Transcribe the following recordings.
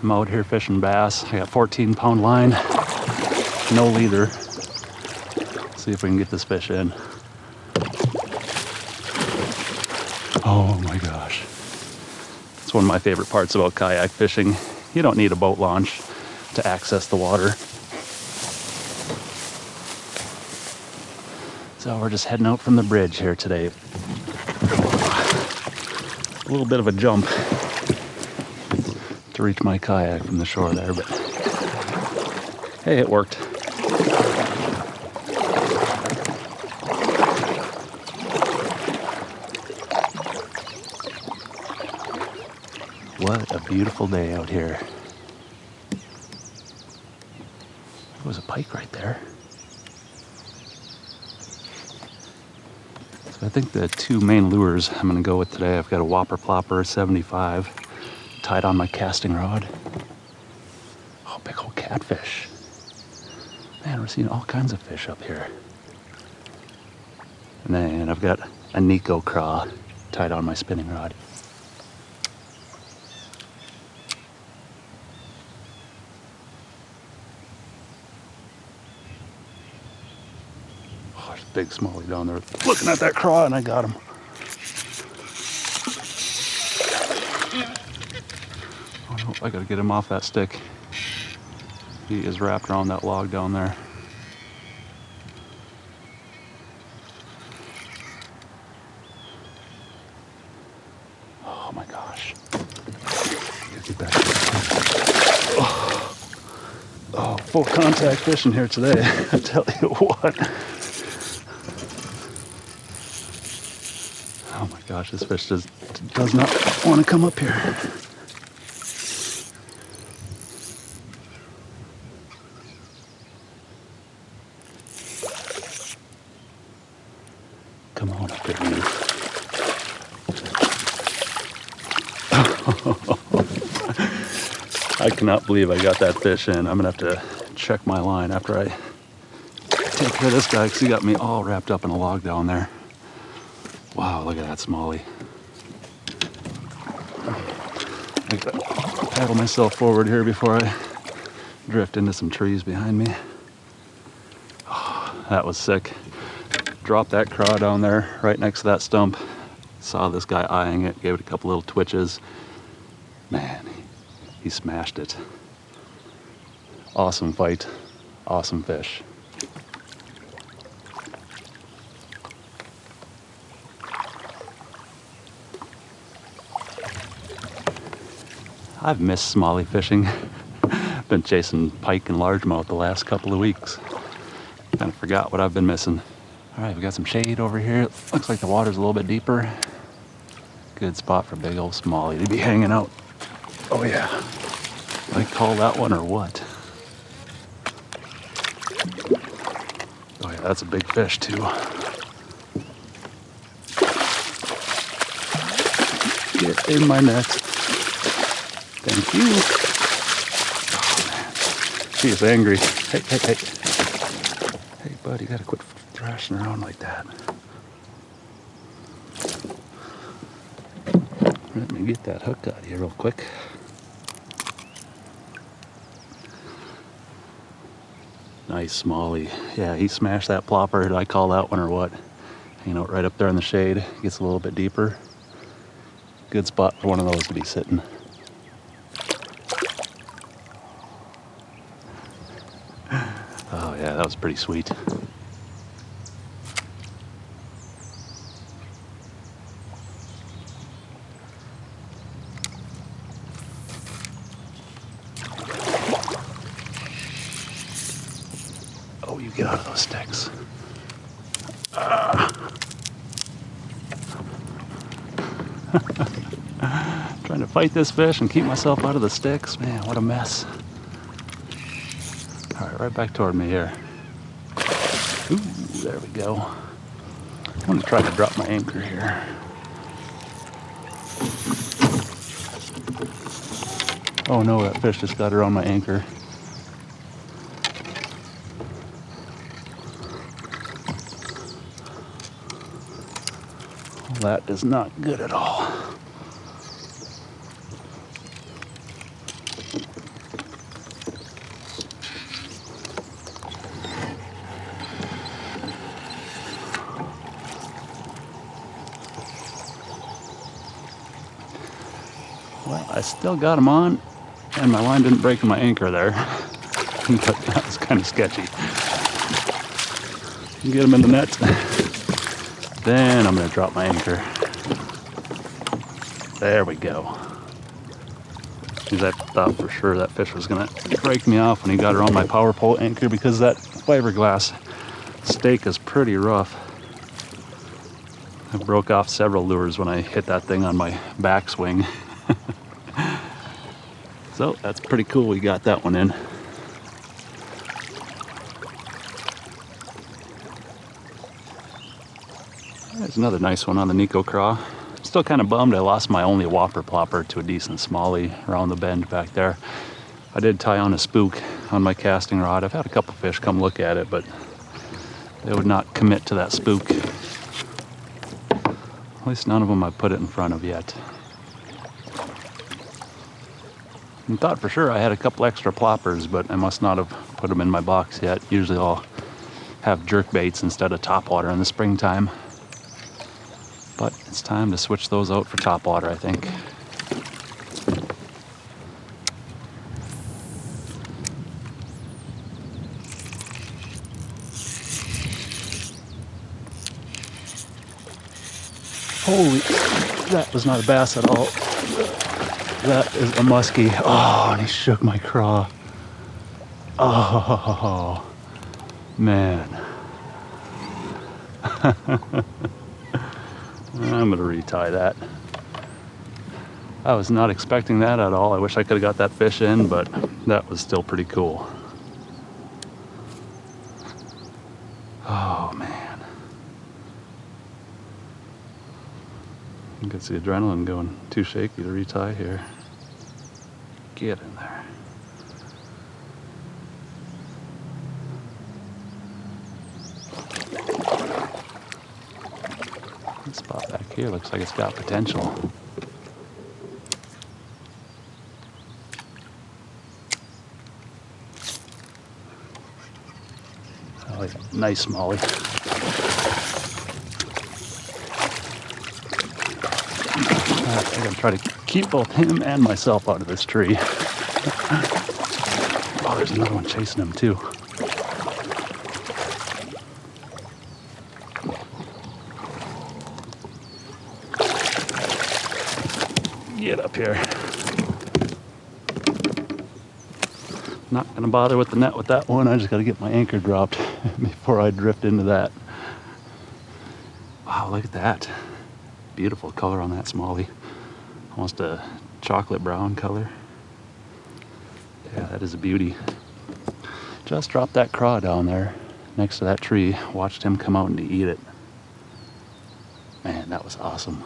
I'm out here fishing bass. I got 14-pound line, no leader. See if we can get this fish in. Oh my gosh. It's one of my favorite parts about kayak fishing. You don't need a boat launch to access the water. So we're just heading out from the bridge here today. A little bit of a jump to reach my kayak from the shore there, but hey, it worked. What a beautiful day out here. There was a pike right there. So I think the two main lures I'm going to go with today, I've got a Whopper Plopper 75 tied on my casting rod. Oh, big old catfish. Man, we're seeing all kinds of fish up here. And then I've got a Nico craw tied on my spinning rod. Oh, there's a big smallie down there looking at that craw, and I got him. Oh no, I gotta get him off that stick. He is wrapped around that log down there. Oh my gosh. Get back. Oh, full contact fishing here today. I tell you what. Oh my gosh, this fish just does not want to come up here. Come on up here, man. I cannot believe I got that fish in. I'm gonna have to check my line after I take care of this guy because he got me all wrapped up in a log down there. Wow, look at that smallie. I gotta paddle myself forward here before I drift into some trees behind me. Oh, that was sick. Dropped that craw down there right next to that stump. Saw this guy eyeing it, gave it a couple little twitches. Man, he smashed it. Awesome fight, awesome fish. I've missed smallie fishing. Been chasing pike and largemouth the last couple of weeks. Kind of forgot what I've been missing. All right, we got some shade over here. Looks like the water's a little bit deeper. Good spot for big old smallie to be hanging out. Oh yeah. I call that one or what? Oh yeah, that's a big fish too. Get in my net. Thank you. Oh man, she is angry. Hey, hey, hey. Hey bud, you gotta quit thrashing around like that. Let me get that hook out of here real quick. Nice smallie. Yeah, he smashed that plopper. Did I call that one or what? Hanging out right up there in the shade. Gets a little bit deeper. Good spot for one of those to be sitting. Oh yeah, that was pretty sweet. Oh, you get out of those sticks. Trying to fight this fish and keep myself out of the sticks. Man, what a mess. All right, right back toward me here. Ooh, there we go. I'm gonna try to drop my anchor here. Oh no, that fish just got around my anchor. Well, that is not good at all. Well, I still got him on, and my line didn't break in my anchor there, but that was kind of sketchy. Get him in the net, then I'm going to drop my anchor. There we go. Because I thought for sure that fish was going to break me off when he got her on my power pole anchor, because that fiberglass stake is pretty rough. I broke off several lures when I hit that thing on my backswing. So that's pretty cool, we got that one in. There's another nice one on the Nico craw. Still kind of bummed I lost my only whopper plopper to a decent smallie around the bend back there. I did tie on a spook on my casting rod. I've had a couple fish come look at it, but they would not commit to that spook. At least none of them I've put it in front of yet. I thought for sure I had a couple extra ploppers, but I must not have put them in my box yet. Usually I'll have jerk baits instead of topwater in the springtime. But it's time to switch those out for topwater, I think. Holy, that was not a bass at all. That is a muskie. Oh, and he shook my craw. Oh, man. I'm gonna retie that. I was not expecting that at all. I wish I could have got that fish in, but that was still pretty cool. Oh, man. You can see adrenaline going too shaky to retie here. Get in there. This spot back here looks like it's got potential. Oh yeah, nice smallie. I gotta try to keep both him and myself out of this tree. Oh, there's another one chasing him too. Get up here. Not gonna bother with the net with that one. I just gotta get my anchor dropped before I drift into that. Wow, look at that. Beautiful color on that smallie. Almost a chocolate brown color. Yeah, that is a beauty. Just dropped that craw down there next to that tree. Watched him come out and eat it. Man, that was awesome.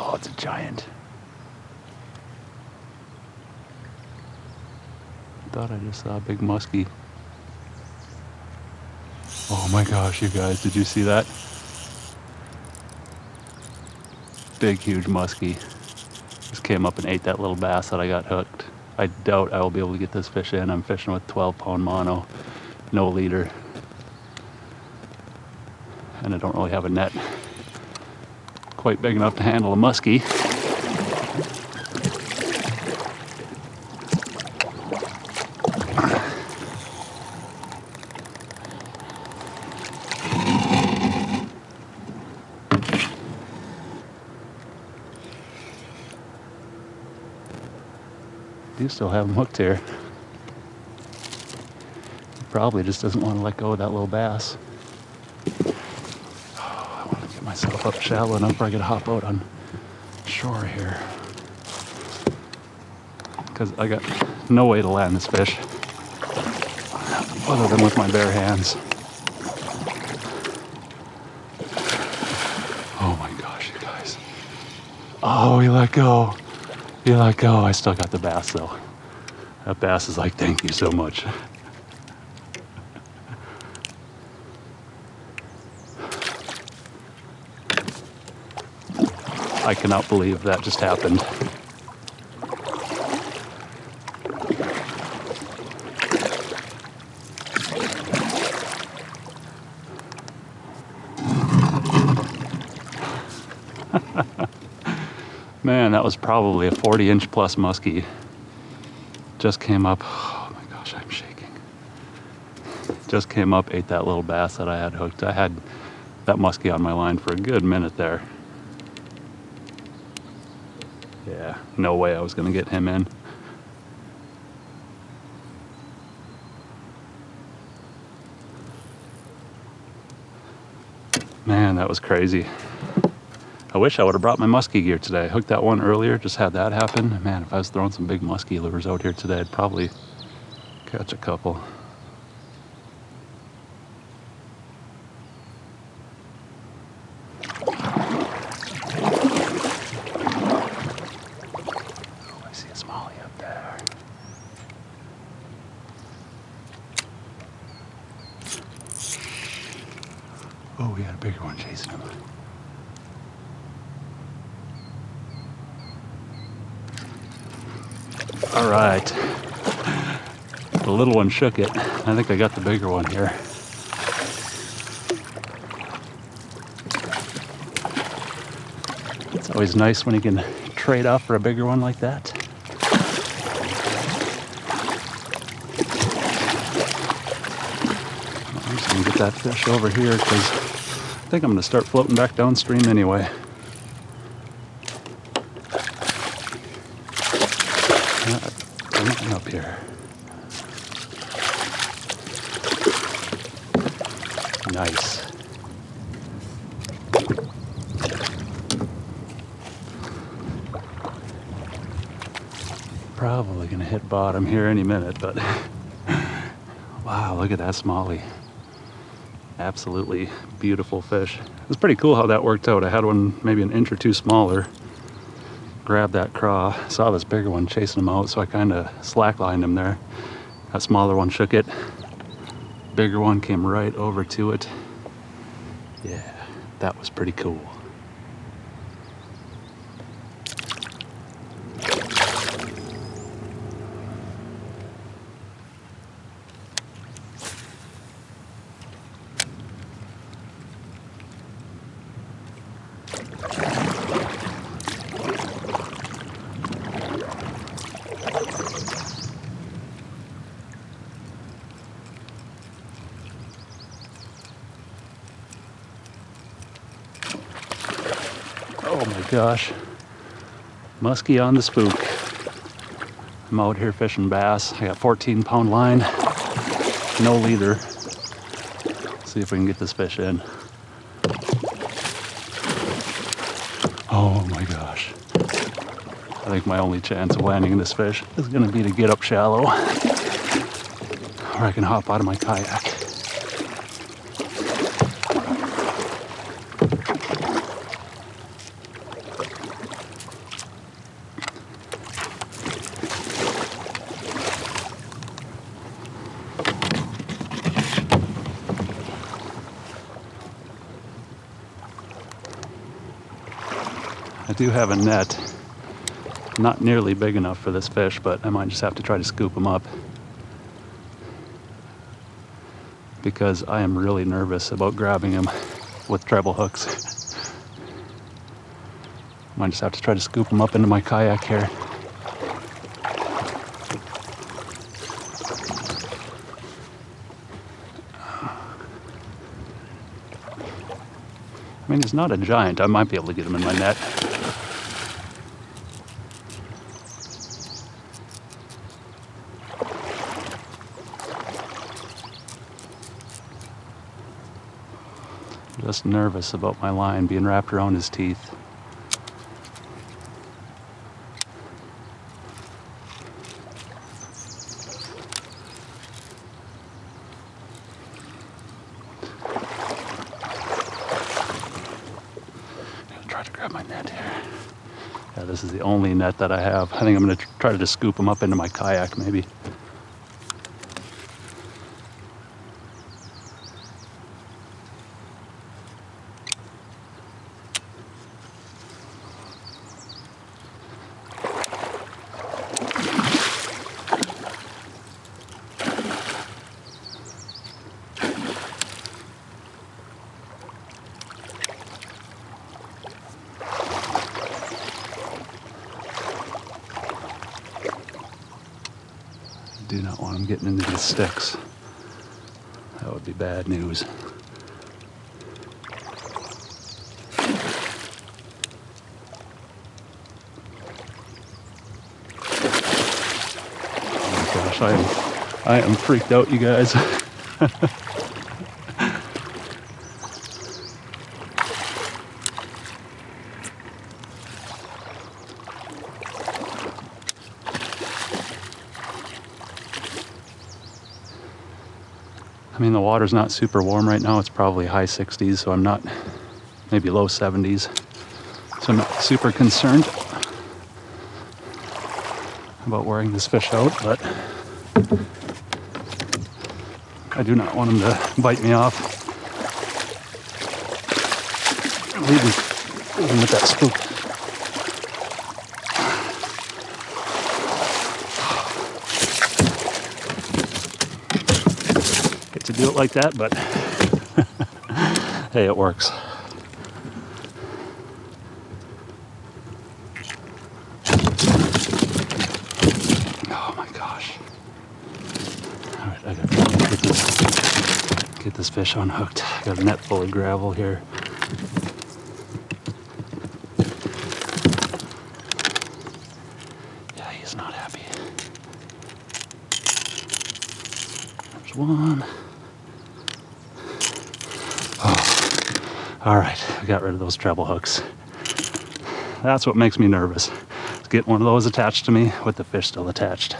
Oh, it's a giant. Thought I just saw a big muskie. Oh my gosh, you guys, did you see that? Big, huge muskie. Just came up and ate that little bass that I got hooked. I doubt I will be able to get this fish in. I'm fishing with 12-pound mono, no leader. And I don't really have a net quite big enough to handle a muskie. Do still have him hooked here. He probably just doesn't want to let go of that little bass. Oh, I want to get my myself up shallow enough where I could hop out on shore here. Because I got no way to land this fish other than with my bare hands. Oh my gosh, you guys. Oh, he let go. He let go. I still got the bass though. That bass is like, thank you so much. I cannot believe that just happened. Man, that was probably a 40-inch plus muskie. Just came up. Oh my gosh, I'm shaking. Just came up, ate that little bass that I had hooked. I had that muskie on my line for a good minute there. Yeah, no way I was gonna get him in. Man, that was crazy. I wish I would have brought my muskie gear today. I hooked that one earlier, just had that happen. Man, if I was throwing some big muskie lures out here today, I'd probably catch a couple. Oh, I see a smallie up there. Oh, we got a bigger one chasing him. All right, the little one shook it. I think I got the bigger one here. It's always nice when you can trade off for a bigger one like that. I'm just gonna get that fish over here because I think I'm gonna start floating back downstream anyway. Up here. Nice. Probably gonna hit bottom here any minute, but wow, look at that smallie. Absolutely beautiful fish. It was pretty cool how that worked out. I had one maybe an inch or two smaller. Grabbed that craw, saw this bigger one chasing him out, so I kind of slacklined him there. That smaller one shook it. Bigger one came right over to it. Yeah, that was pretty cool. Oh my gosh, muskie on the spook. I'm out here fishing bass. I got 14-pound line, no leader. See if we can get this fish in. Oh my gosh. I think my only chance of landing this fish is gonna be to get up shallow, or I can hop out of my kayak. I do have a net, not nearly big enough for this fish, but I might just have to try to scoop him up because I am really nervous about grabbing him with treble hooks. Might just have to try to scoop him up into my kayak here. I mean, he's not a giant. I might be able to get him in my net. just nervous about my line being wrapped around his teeth. Try to grab my net here. Yeah, this is the only net that I have. I think I'm going to try to just scoop them up into my kayak maybe. Do not want them getting into these sticks. That would be bad news. Oh my gosh, I am freaked out, you guys. I mean, the water's not super warm right now. It's probably high 60s, so I'm not, maybe low 70s. So I'm not super concerned about wearing this fish out, but I do not want him to bite me off. Leave him with that spook. To do it like that, but hey, it works. Oh my gosh. All right, I gotta get this fish unhooked. I got a net full of gravel here. Yeah, he's not happy. There's one. All right, I got rid of those treble hooks. That's what makes me nervous. To get one of those attached to me with the fish still attached.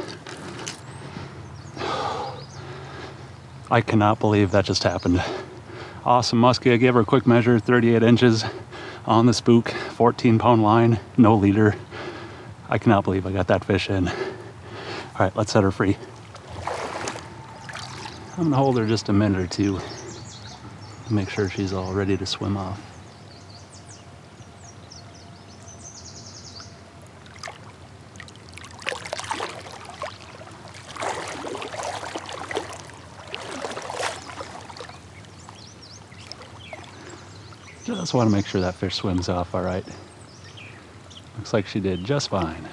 I cannot believe that just happened. Awesome muskie. I gave her a quick measure, 38 inches on the spook, 14-pound line, no leader. I cannot believe I got that fish in. All right, let's set her free. I'm gonna hold her just a minute or two. Make sure she's all ready to swim off. Just want to make sure that fish swims off all right. Looks like she did just fine.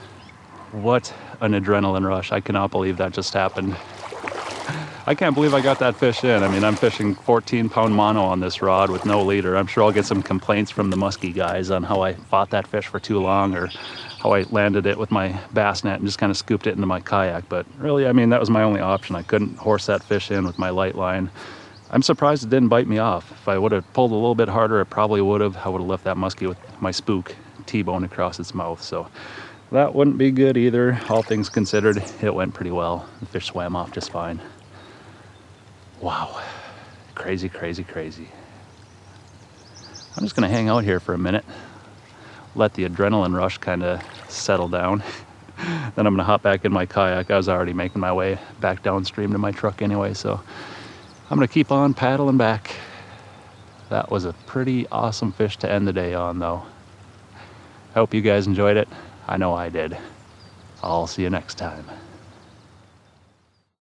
What an adrenaline rush. I cannot believe that just happened. I can't believe I got that fish in. I mean, I'm fishing 14-pound mono on this rod with no leader. I'm sure I'll get some complaints from the musky guys on how I fought that fish for too long or how I landed it with my bass net and just kind of scooped it into my kayak. But really, I mean, that was my only option. I couldn't horse that fish in with my light line. I'm surprised it didn't bite me off. If I would have pulled a little bit harder, it probably would have. I would have left that muskie with my spook T-bone across its mouth. So that wouldn't be good either. All things considered, it went pretty well. The fish swam off just fine. Wow, crazy, crazy, crazy. I'm just gonna hang out here for a minute, let the adrenaline rush kind of settle down. Then I'm gonna hop back in my kayak. I was already making my way back downstream to my truck anyway, so I'm gonna keep on paddling back. That was a pretty awesome fish to end the day on though. I hope you guys enjoyed it. I know I did. I'll see you next time.